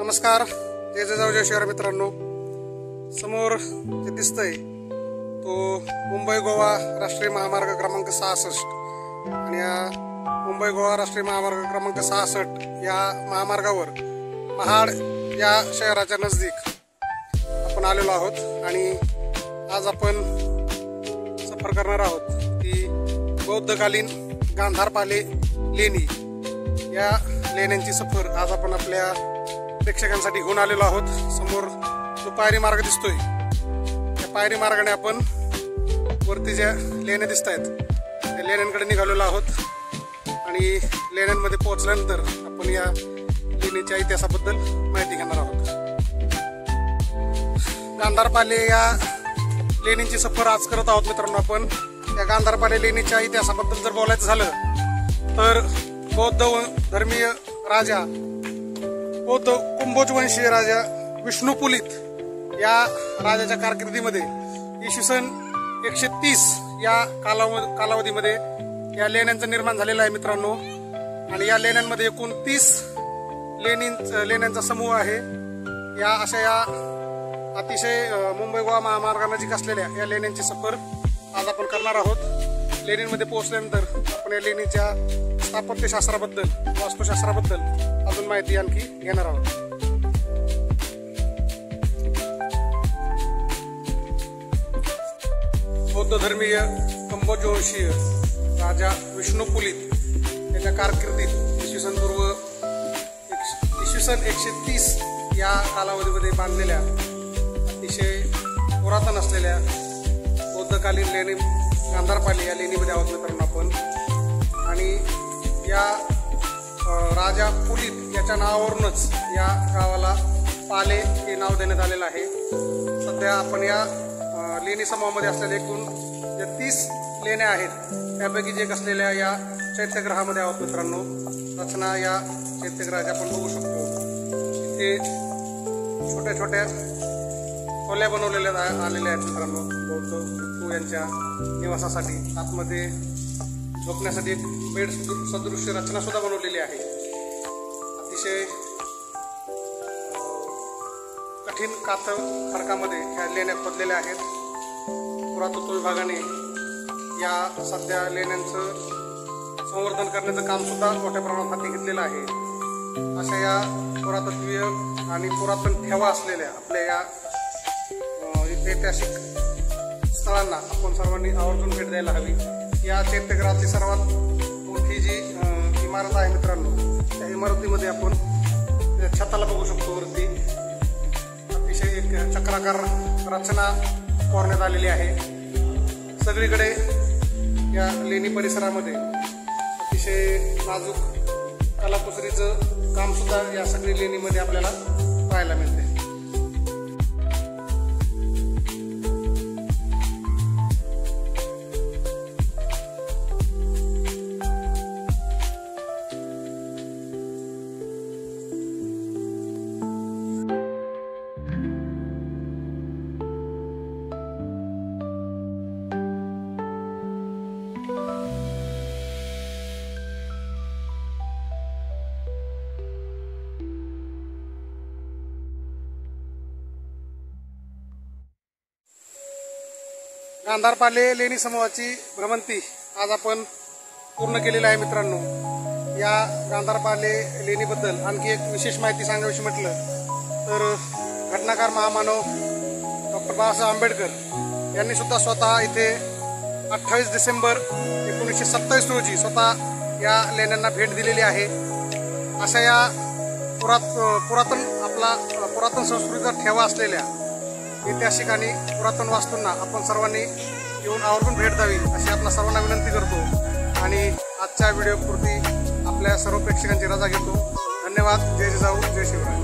नमस्कार, जय जाऊ जय शिवराय मित्रांनो. समोर जे दिसतंय तो मुंबई गोवा राष्ट्रीय महामार्ग क्रमांक 66 आणि या मुंबई गोवा राष्ट्रीय महामार्ग क्रमांक 66 या महामार्गावर महाड या शहराच्या नजदीक आपण आलेलो आहोत आणि आज आपण सफर करणार आहोत की बौद्धकालीन गांधारपाले लेणी या लेण्यांची सफर आज आपण आपल्या प्रेक्षकांसाठी घेऊन आलेलो आहोत. समोर जो पायरी मार्ग दिसतोय त्या पायरी मार्गाने आपण वरती ज्या लेण्या दिसत आहेत त्या लेण्यांकडे निघालेलो आहोत आणि लेण्यांमध्ये पोहोचल्यानंतर आपण या लेणीच्या इतिहासाबद्दल माहिती घेणार आहोत. गांधारपाले या लेणींची सफर आज करत आहोत मित्रांनो. आपण या गांधारपाले लेणीच्या इतिहासाबद्दल जर बोलायचं झालं तर बौद्ध धर्मीय राजा बौद्ध कुंभोजवंशीय राजा विष्णुपुलित या राजाच्या कारकिर्दीमध्ये इसवी सन 130 या कालावधीमध्ये या लेण्यांचं निर्माण झालेलं आहे मित्रांनो. आणि या लेण्यांमध्ये एकूण 30 लेण्यांचा समूह आहे. या अशा या अतिशय मुंबई गोवा महामार्गानजीक असलेल्या या लेण्यांची सफर आज आपण करणार आहोत. लेणींमध्ये पोहोचल्यानंतर आपण या लेणीच्या स्थापत्यशास्त्राबद्दल वास्तुशास्त्राबद्दल अजून माहिती आणखी घेणार आहोत. बौद्ध धर्मीय कुंभोजवंशीय राजा विष्णुपुलित याच्या कारकिर्दीत इसवी सन 130 या कालावधीमध्ये बांधलेल्या अतिशय पुरातन असलेल्या बौद्धकालीन लेणी गांधारपाले या लेणीमध्ये आहोत मित्रांनो आपण. आणि या राजा पुलित याच्या नावावरूनच या गावाला पाले हे नाव देण्यात आलेलं आहे. सध्या आपण या लेणी समूहामध्ये असलेल्या एकूण ज्या 30 लेण्या आहेत त्यापैकी एक असलेल्या या चैत्यग्रहामध्ये आहोत मित्रांनो. रचना या चैत्यग्रहाच्या आपण बघू शकतो. इथे छोट्या छोट्या खोल्या बनवलेल्या आलेल्या आहेत मित्रांनो बौद्ध भिक्खू यांच्या निवासासाठी. आतमध्ये झोपण्यासाठी एक बेड सदृश्य रचना सुद्धा बनवलेली आहे. अतिशय कठीण खडकामध्ये ह्या लेण्या खोदलेल्या आहेत. पुरातत्व विभागाने या सध्या लेण्यांचं संवर्धन करण्याचं काम सुद्धा मोठ्या प्रमाणात हाती घेतलेलं आहे. अशा या पुरातत्वीय आणि पुरातन ठेवा असलेल्या आपल्या या ऐतिहासिक स्थळांना आपण सर्वांनी आवर्जून भेट द्यायला हवी. या चैत्यग्रहाची सर्वात मोठी जी इमारत आहे मित्रांनो त्या इमारतीमध्ये आपण छताला बघू शकतो. वरती अतिशय एक चक्राकार रचना कोरण्यात आलेली आहे. सगळीकडे या लेणी परिसरामध्ये अतिशय नाजूक कलाकुसरीचं काम सुद्धा या सगळी लेणीमध्ये आपल्याला पाहायला मिळते. गांधारपाले लेणी समूहाची भ्रमंती आज आपण पूर्ण केलेली आहे मित्रांनो. या गांधारपाले लेणीबद्दल आणखी एक विशेष माहिती सांगावीशी म्हटलं तर घटनाकार महामानव डॉक्टर बाबासाहेब आंबेडकर यांनी सुद्धा स्वतः इथे 28 डिसेंबर 1927 रोजी स्वतः या लेण्यांना भेट दिलेली आहे. अशा या पुरातन संस्कृतीचा ठेवा असलेल्या ऐतिहासिक आणि पुरातन वास्तूंना आपण सर्वांनी येऊन आवर्जून भेट द्यावी अशी आपल्या सर्वांना विनंती करतो. आणि आजच्या व्हिडिओपुरती आपल्या सर्व प्रेक्षकांची रजा घेतो. धन्यवाद. जय जिजाऊ जय शिवराय.